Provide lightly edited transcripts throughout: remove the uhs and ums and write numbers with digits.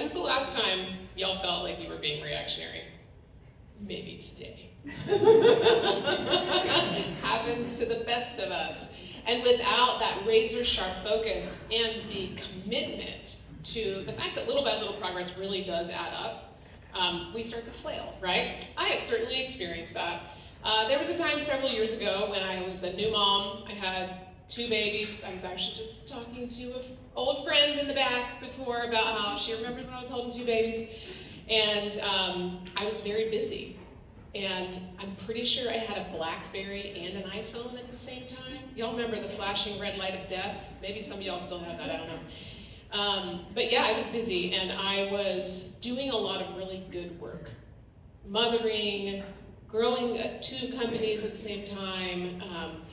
When's the last time y'all felt like you were being reactionary? Maybe today. Happens to the best of us. And without that razor-sharp focus and the commitment to the fact that little by little progress really does add up, we start to flail, right? I have certainly experienced that. There was a time several years ago when I was a new mom. I had 2 babies. I was actually just talking to an old friend in the back before about how she remembers when I was holding 2 babies. And I was very busy. And I'm pretty sure I had a BlackBerry and an iPhone at the same time. Y'all remember the flashing red light of death? Maybe some of y'all still have that, I don't know. But yeah, I was busy, and I was doing a lot of really good work. Mothering, growing 2 companies at the same time.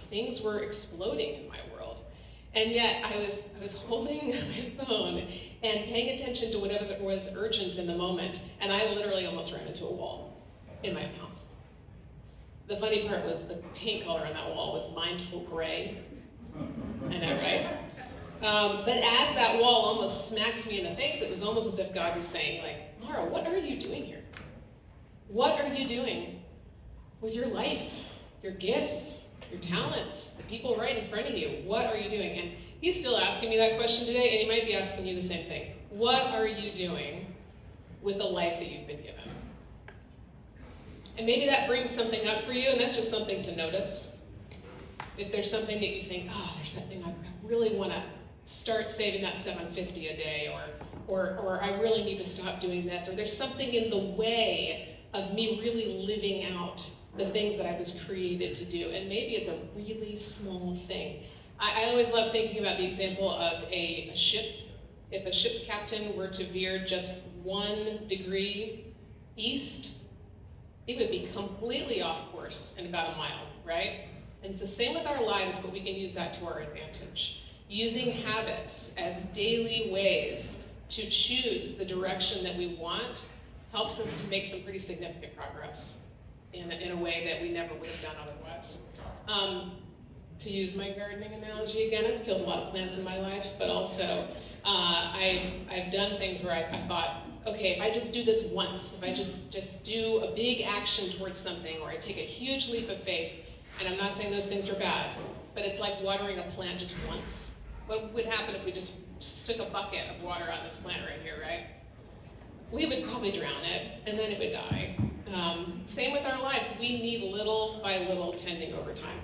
Things were exploding in my world. And yet I was holding my phone and paying attention to whatever was urgent in the moment, and I literally almost ran into a wall in my house. The funny part was the paint color on that wall was mindful gray. I know, right? But as that wall almost smacks me in the face, it was almost as if God was saying, like, Lara, what are you doing here? What are you doing with your life, your gifts, your talents, the people right in front of you? What are you doing? And he's still asking me that question today, and he might be asking you the same thing. What are you doing with the life that you've been given? And maybe that brings something up for you, and that's just something to notice. If there's something that you think, oh, there's that thing I really want to start saving that $7.50 a day, or I really need to stop doing this, or there's something in the way of me really living out the things that I was created to do. And maybe it's a really small thing. I always love thinking about the example of a ship. If a ship's captain were to veer just 1 degree east, it would be completely off course in about a mile, right? And it's the same with our lives, but we can use that to our advantage. Using habits as daily ways to choose the direction that we want helps us to make some pretty significant progress in a way that we never would have done otherwise. To use my gardening analogy again, I've killed a lot of plants in my life, but also I've done things where I thought, okay, if I just do this once, if I just do a big action towards something, or I take a huge leap of faith, and I'm not saying those things are bad, but it's like watering a plant just once. What would happen if we just took a bucket of water on this plant right here, right? We would probably drown it, and then it would die. Same with our lives. We need little by little tending over time.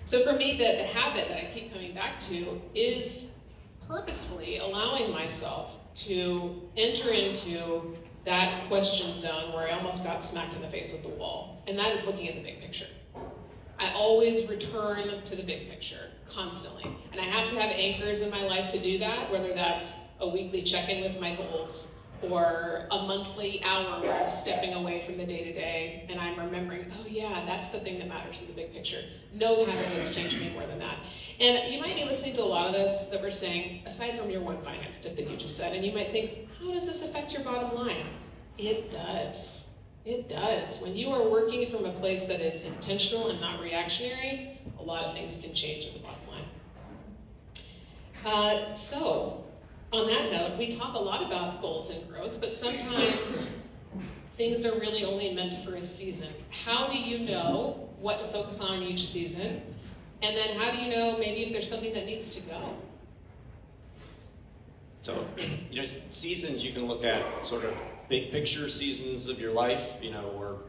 So for me, the habit that I keep coming back to is purposefully allowing myself to enter into that question zone where I almost got smacked in the face with the wall. And that is looking at the big picture. I always return to the big picture, constantly. And I have to have anchors in my life to do that, whether that's a weekly check-in with my goals, or a monthly hour where I'm stepping away from the day-to-day and I'm remembering, oh yeah, that's the thing that matters in the big picture. No habit has changed me more than that. And you might be listening to a lot of this that we're saying, aside from your one finance tip that you just said, and you might think, how does this affect your bottom line? It does. It does. When you are working from a place that is intentional and not reactionary, a lot of things can change in the bottom line. So, on that note, we talk a lot about goals and growth, but sometimes things are really only meant for a season. How do you know what to focus on in each season? And then how do you know maybe if there's something that needs to go? So, seasons you can look at sort of big picture seasons of your life, or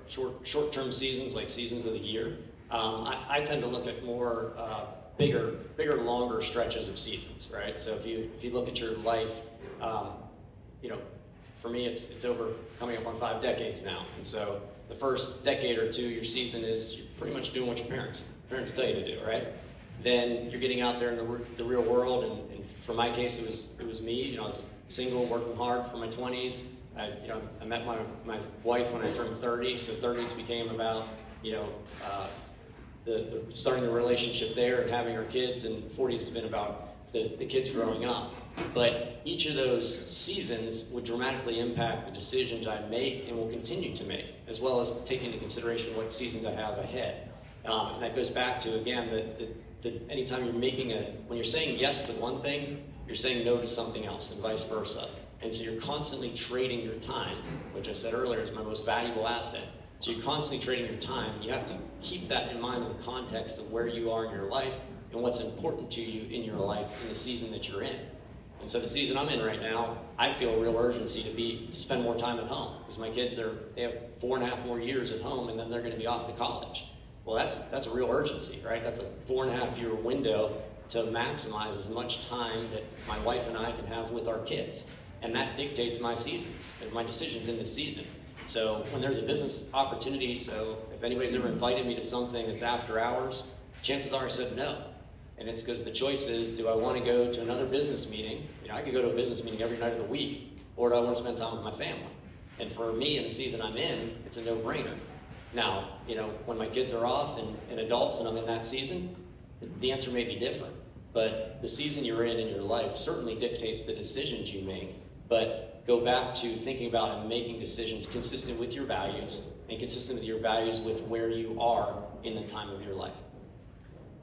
short-term seasons like seasons of the year. I tend to look at more bigger, longer stretches of seasons, right? So if you look at your life, for me it's over coming up on 5 decades now, and so the first decade or 2, your season is you're pretty much doing what your parents tell you to do, right? Then you're getting out there in the real world, and for my case it was me. I was single, working hard for my 20s. I met my wife when I turned 30, so 30s became about the starting the relationship there and having our kids, and 40s has been about the kids growing up. But each of those seasons would dramatically impact the decisions I make and will continue to make, as well as take into consideration what seasons I have ahead. And that goes back to, again, that anytime you're when you're saying yes to one thing, you're saying no to something else, and vice versa. And so you're constantly trading your time, which I said earlier is my most valuable asset. So you're constantly trading your time. You have to keep that in mind in the context of where you are in your life and what's important to you in your life in the season that you're in. And so the season I'm in right now, I feel a real urgency to spend more time at home, because my kids they have 4.5 more years at home, and then they're going to be off to college. Well, that's a real urgency, right? That's a 4.5 year window to maximize as much time that my wife and I can have with our kids. And that dictates my seasons and my decisions in this season. So when there's a business opportunity, so if anybody's ever invited me to something that's after hours, chances are I said no. And it's because the choice is, do I want to go to another business meeting? I could go to a business meeting every night of the week, or do I want to spend time with my family? And for me, in the season I'm in, it's a no-brainer. Now, when my kids are off and adults and I'm in that season, the answer may be different. But the season you're in your life certainly dictates the decisions you make. But go back to thinking about and making decisions consistent with your values, and consistent with your values with where you are in the time of your life.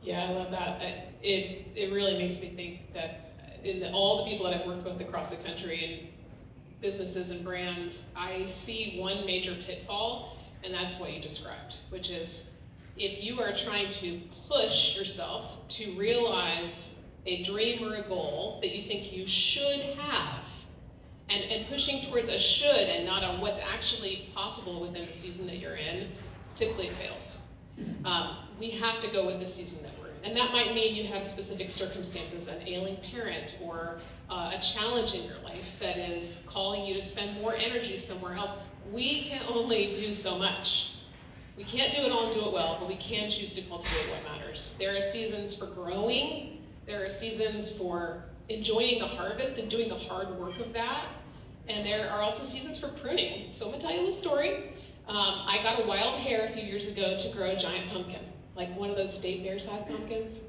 Yeah, I love that. It really makes me think that all the people that I've worked with across the country in businesses and brands, I see one major pitfall, and that's what you described, which is if you are trying to push yourself to realize a dream or a goal that you think you should have, and pushing towards a should and not on what's actually possible within the season that you're in, typically it fails. We have to go with the season that we're in. And that might mean you have specific circumstances, an ailing parent or a challenge in your life that is calling you to spend more energy somewhere else. We can only do so much. We can't do it all and do it well, but we can choose to cultivate what matters. There are seasons for growing. There are seasons for enjoying the harvest and doing the hard work of that. And there are also seasons for pruning. So I'm gonna tell you a little story. I got a wild hair a few years ago to grow a giant pumpkin, like one of those state fair-sized pumpkins.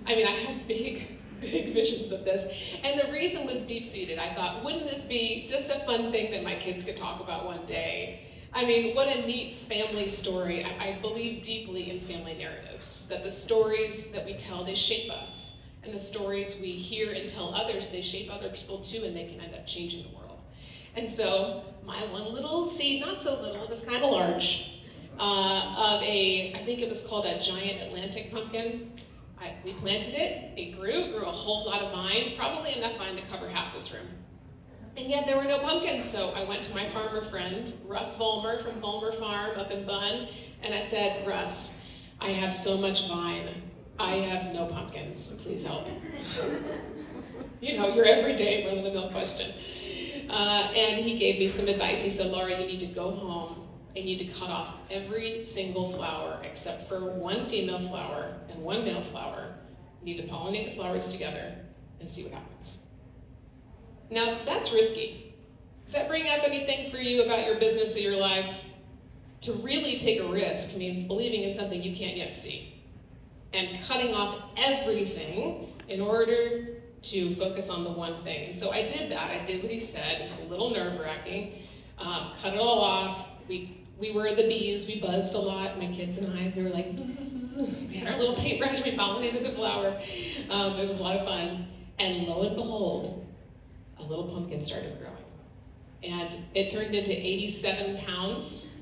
I had big visions of this. And the reason was deep-seated. I thought, wouldn't this be just a fun thing that my kids could talk about one day? What a neat family story. I believe deeply in family narratives, that the stories that we tell, they shape us. And the stories we hear and tell others, they shape other people too, and they can end up changing the world. And so my one little seed, not so little, it was kind of large, I think it was called a giant Atlantic pumpkin. We planted it grew a whole lot of vine, probably enough vine to cover half this room. And yet there were no pumpkins, so I went to my farmer friend, Russ Vollmer from Vollmer Farm up in Bunn, and I said, Russ, I have so much vine, I have no pumpkins, please help. Your everyday run-of-the-mill question. And he gave me some advice. He said, Laura, you need to go home and you need to cut off every single flower except for one female flower and one male flower. You need to pollinate the flowers together and see what happens. Now, that's risky. Does that bring up anything for you about your business or your life? To really take a risk means believing in something you can't yet see and cutting off everything in order to focus on the one thing. And so I did that. I did what he said. It was a little nerve-wracking. Cut it all off. We were the bees. We buzzed a lot. My kids and I, we were like, bzz. We had our little paintbrush. We pollinated the flower. It was a lot of fun. And lo and behold, a little pumpkin started growing. And it turned into 87 pounds.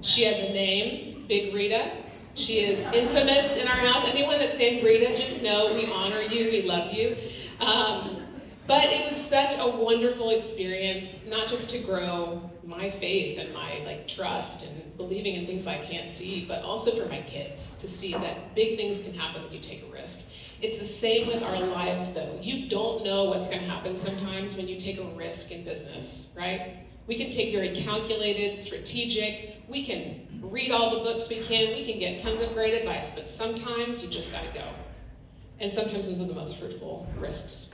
She has a name, Big Rita. She is infamous in our house. Anyone that's named Rita, just know we honor you, we love you. But it was such a wonderful experience, not just to grow my faith and my trust and believing in things I can't see, but also for my kids to see that big things can happen when you take a risk. It's the same with our lives, though. You don't know what's going to happen sometimes when you take a risk in business, right? We can take very calculated, strategic, we can read all the books we can get tons of great advice, but sometimes you just gotta go. And sometimes those are the most fruitful risks.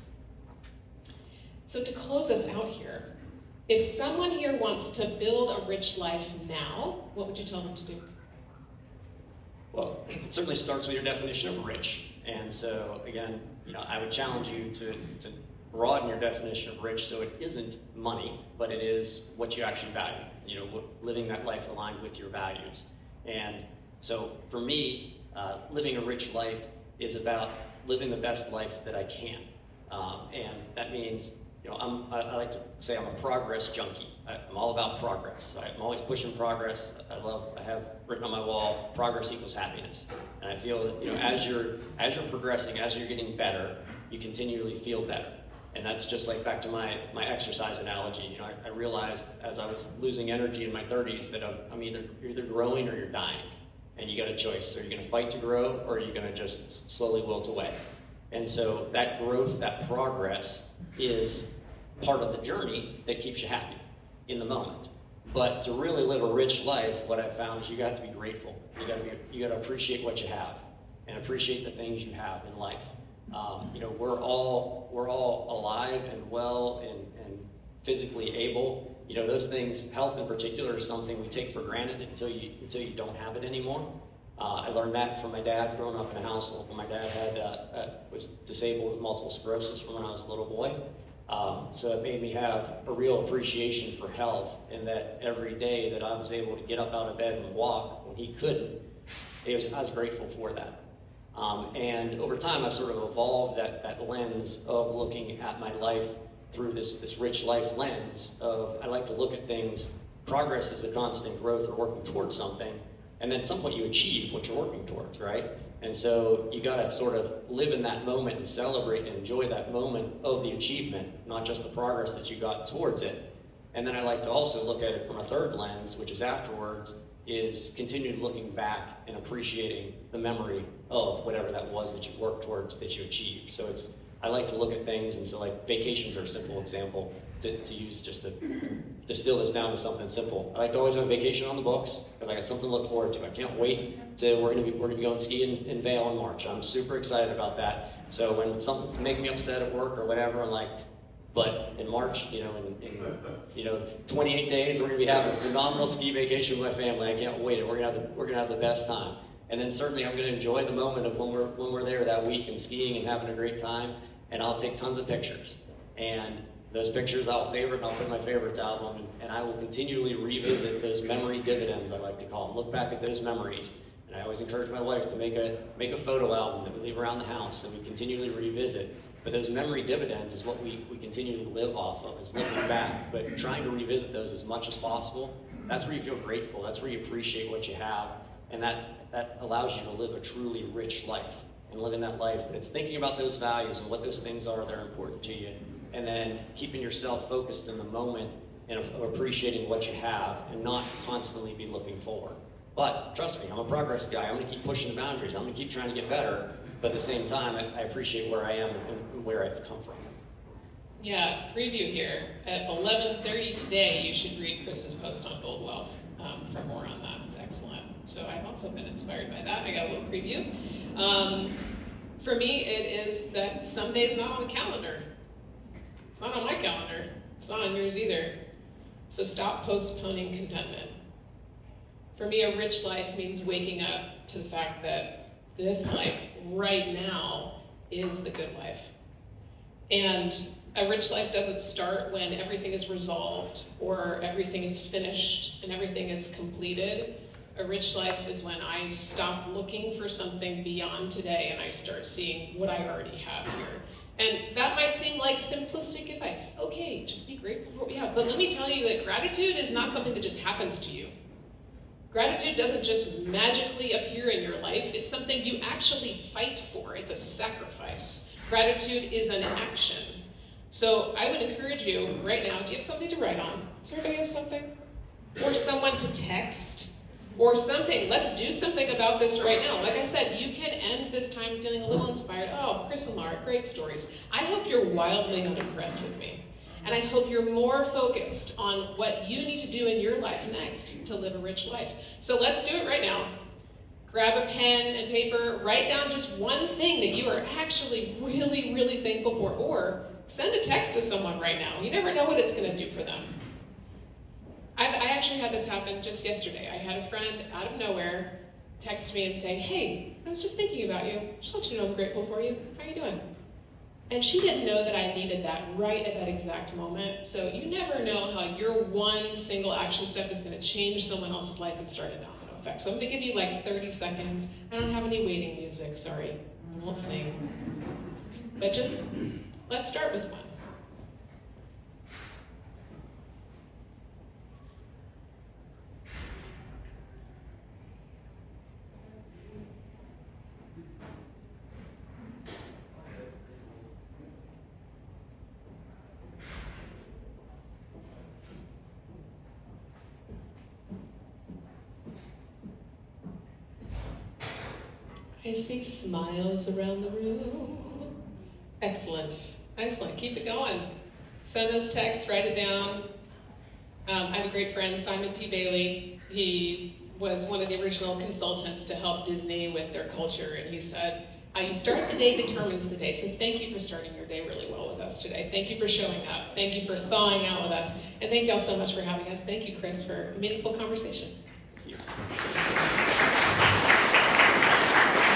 So to close us out here, if someone here wants to build a rich life now, what would you tell them to do? Well, it certainly starts with your definition of rich. And so again, I would challenge you to broaden your definition of rich so it isn't money, but it is what you actually value, living that life aligned with your values. And so for me, living a rich life is about living the best life that I can. And that means I like to say I'm a progress junkie. I'm all about progress. I'm always pushing progress. I have written on my wall, progress equals happiness. And I feel that, as you're progressing, as you're getting better, you continually feel better. And that's just like back to my exercise analogy. I realized as I was losing energy in my 30s that you're either growing or you're dying. And you got a choice. Are you going to fight to grow, or are you going to just slowly wilt away? And so that growth, that progress is part of the journey that keeps you happy in the moment. But to really live a rich life, what I've found is you got to be grateful. You got to appreciate what you have and appreciate the things you have in life. We're all alive and well and physically able. Those things, health in particular, is something we take for granted until you don't have it anymore. I learned that from my dad growing up in a household where my dad was disabled with multiple sclerosis from when I was a little boy. So it made me have a real appreciation for health, and that every day that I was able to get up out of bed and walk when he couldn't, I was grateful for that. And over time, I've sort of evolved that lens of looking at my life through this rich life lens of, I like to look at things, progress is the constant growth or working towards something, and then at some point you achieve what you're working towards, right? And so you gotta sort of live in that moment and celebrate and enjoy that moment of the achievement, not just the progress that you got towards it. And then I like to also look at it from a third lens, which is afterwards, is continuing looking back and appreciating the memory of whatever that was that you worked towards, that you achieved. So I like to look at things, and so like vacations are a simple example to use just to distill this down to something simple. I like to always have a vacation on the books because I got something to look forward to. I can't wait to we're gonna be going skiing in Vail in March. I'm super excited about that. So when something's making me upset at work or whatever, I'm like, but in March, in 28 days, we're gonna be having a phenomenal ski vacation with my family. I can't wait. We're gonna have the best time. And then certainly I'm gonna enjoy the moment of when we're there that week and skiing and having a great time. And I'll take tons of pictures. And those pictures I'll favorite, and I'll put in my favorites album, and I will continually revisit those memory dividends, I like to call them. Look back at those memories. And I always encourage my wife to make a photo album that we leave around the house and we continually revisit. But those memory dividends is what we continually live off of, is looking back, but trying to revisit those as much as possible. That's where you feel grateful. That's where you appreciate what you have. And that allows you to live a truly rich life and live in that life. But it's thinking about those values and what those things are that are important to you, and then keeping yourself focused in the moment and appreciating what you have and not constantly be looking forward. But trust me, I'm a progress guy. I'm going to keep pushing the boundaries. I'm going to keep trying to get better. But at the same time, I appreciate where I am and where I've come from. Yeah, preview here. At 11:30 today, you should read Chris's post on Gold Wealth for more on that. It's excellent. So I've also been inspired by that. I got a little preview. For me, it is that someday is not on the calendar. It's not on my calendar. It's not on yours either. So stop postponing contentment. For me, a rich life means waking up to the fact that this life right now is the good life. And a rich life doesn't start when everything is resolved or everything is finished and everything is completed. A rich life is when I stop looking for something beyond today and I start seeing what I already have here. And that might seem like simplistic advice. Okay, just be grateful for what we have. But let me tell you that gratitude is not something that just happens to you. Gratitude doesn't just magically appear in your life. It's something you actually fight for. It's a sacrifice. Gratitude is an action. So I would encourage you right now, do you have something to write on? Does everybody have something? Or someone to text? Or something. Let's do something about this right now. Like I said, you can end this time feeling a little inspired. Oh, Chris and Lara, great stories. I hope you're wildly unimpressed with me. And I hope you're more focused on what you need to do in your life next to live a rich life. So let's do it right now. Grab a pen and paper, write down just one thing that you are actually really, really thankful for, or send a text to someone right now. You never know what it's going to do for them. I actually had this happen just yesterday. I had a friend out of nowhere text me and say, hey, I was just thinking about you. Just want you to know I'm grateful for you. How are you doing? And she didn't know that I needed that right at that exact moment. So you never know how your one single action step is going to change someone else's life and start a domino effect. So I'm going to give you like 30 seconds. I don't have any waiting music, sorry. I won't sing. But just, let's start with one. I see smiles around the room. Excellent. Excellent. Keep it going. Send those texts, write it down. I have a great friend, Simon T. Bailey. He was one of the original consultants to help Disney with their culture, and he said, you start the day determines the day. So thank you for starting your day really well with us today. Thank you for showing up. Thank you for thawing out with us. And thank y'all so much for having us. Thank you, Chris, for a meaningful conversation.